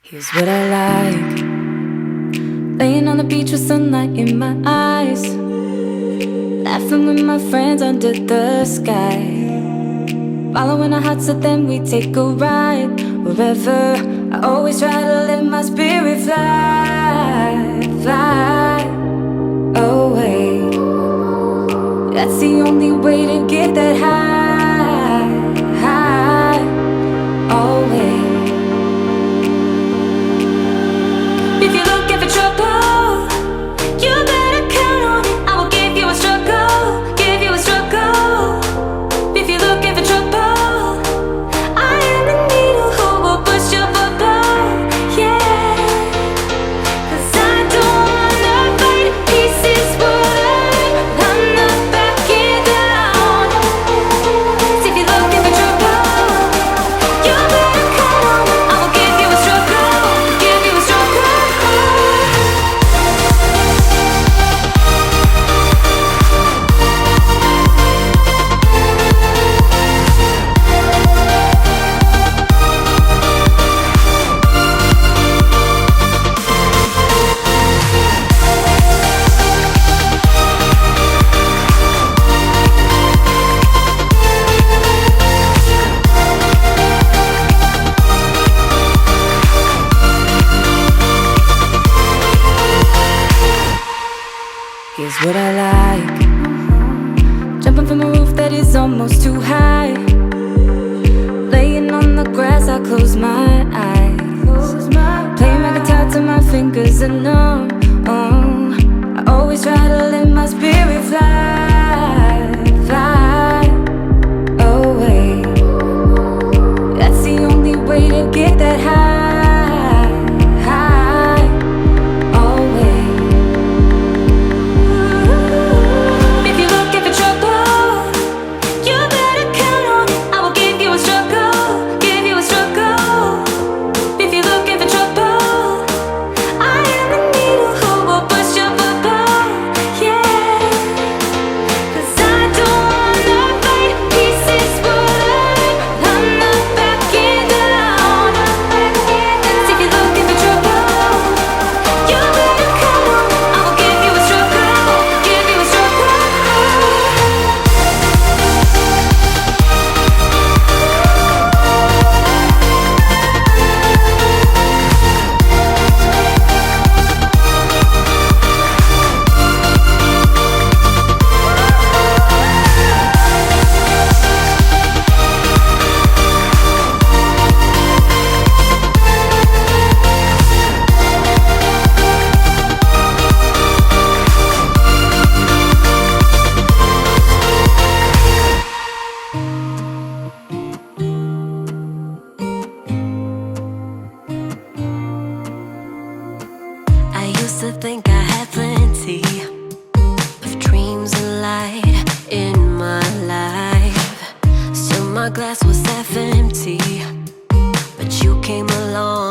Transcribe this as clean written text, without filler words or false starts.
Here's what I like. Laying on the beach with sunlight in my eyes, laughing with my friends under the sky, following our hearts so then we take a ride. Wherever, I always try to let my spirit fly, fly away. That's the only way to get that high, high, always. If you're looking for trouble, you better count on it. I will give you a struggle, give you a struggle. If you're looking for trouble, I am the needle who will push your bubble, yeah. 'Cause I don't wanna fight pieces wood, I'm not backing down. So if you're looking for trouble, you better count on it. I will give you a struggle, give you a struggle. Here's what I like. Jumping from a roof that is almost too high, laying on the grass, I close my eyes, playing my guitar till my fingers are numb. I always try to let my spirit fly, fly away. That's the only way to get that high, high, always. If you're looking for trouble, you better count on it. I will give you a struggle, give you a struggle. If you're looking for trouble, I am the needle who will push your bubble, yeah. 'Cause I don't wanna fight pieces wood, I'm not backing down. So if you're looking for trouble, you better count on it. I will give you a struggle, give you a struggle. I used to think I had plenty of dreams and light in my life, so my glass was half empty. But you came along